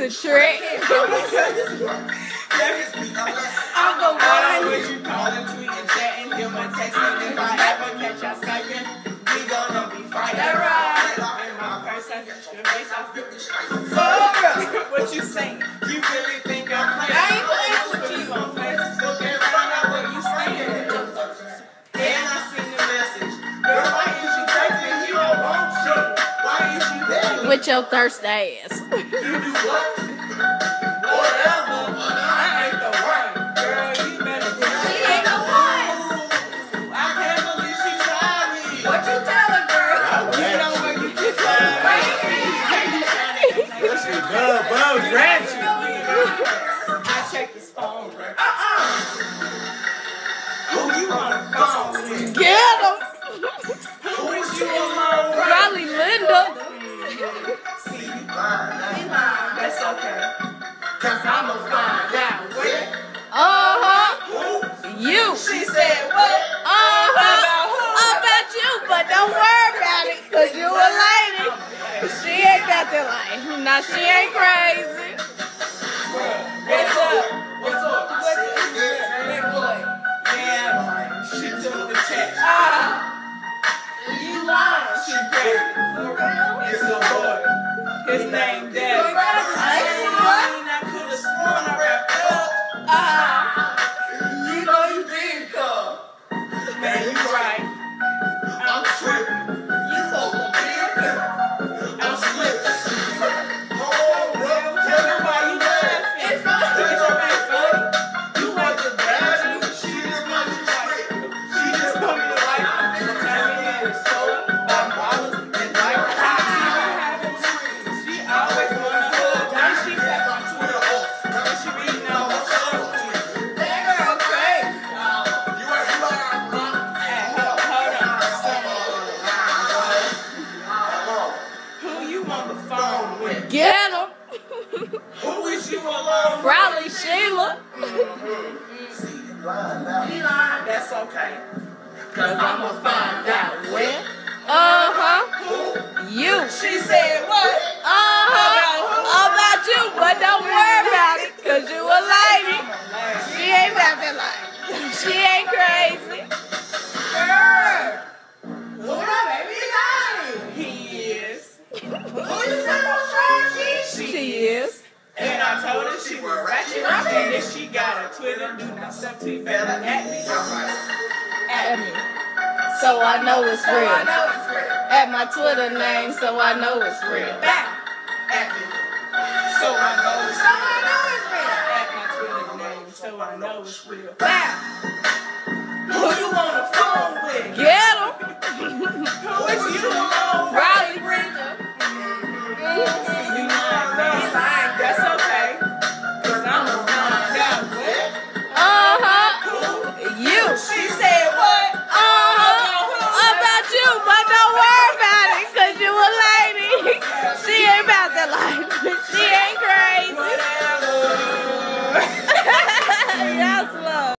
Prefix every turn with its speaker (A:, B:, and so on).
A: a trick.
B: I'm the
C: I
B: one.
C: wish you calling, tweeting, chatting, give my text, and if I ever catch y'all Skyping, we gonna be fighting.
B: That right.
C: In my purse, I got your face, I feel
B: For
C: what you saying? You really think I'm playing?
B: I ain't playing with you.
C: On Facebook and find out where you stand. And I seen the message. Girl, why is you texting? He don't want you. Why is you there?
A: With your thirst ass.
C: You do what? Whatever. I ain't the one. Girl, you better do it.
B: She ain't the one.
C: I can't believe she tried me.
B: What you tell her, girl?
C: You know where you can find me.
D: She good, bro. Ratchet.
C: I checked his phone, bro. Who you on the phone with?
A: Get him.
C: Who is you alone with?
A: Probably Linda.
C: See, you
B: She lying.
C: that's okay. Cause I'ma find out where.
A: You.
C: She said what? About who?
A: About you, but don't worry about it, cause you a lady. She ain't got that life. Now she ain't crazy.
C: What's up? What's up?
B: Big boy.
C: Yeah, she took the check.
B: You lying.
C: She grabbed it.
B: For real?
C: It's a boy. His name Daddy. I could have sworn I wrapped up. You know you did come. Man, you right. I'm tripping.
B: You supposed to be a girl.
C: I'm slipping. Well, tell me why you laughing.
B: It's funny.
C: Is your face funny? You like the daddy. She just want me to like. She just want me to like. Tell me that it's stolen by dollars and like. She been having dreams. She always wanna hug. Then she tap on Twitter up. When she reading all the stuff.
B: That girl crazy.
C: Who you on the phone with?
A: Get him.
C: Who is you alone with?
A: Probably Sheila.
B: She lying.
C: That's okay. Cause I'ma find out where.
A: You.
C: She said what?
A: About you, but don't worry about it, cause you a lady. She ain't got that life. She ain't crazy.
B: Girl. Who that baby lying?
C: He is.
B: Who you said was trying?
A: She is.
C: And I told her she was ratchet. And if she got a Twitter, do not subtweet better at me.
A: At me. So I know it's
B: So I
A: real.
B: know it's real.
A: At my Twitter name, so I know it's real.
B: Back.
C: At me. So I know it's
B: So I know it's real.
C: at my Twitter name. So I know it's real.
B: Back.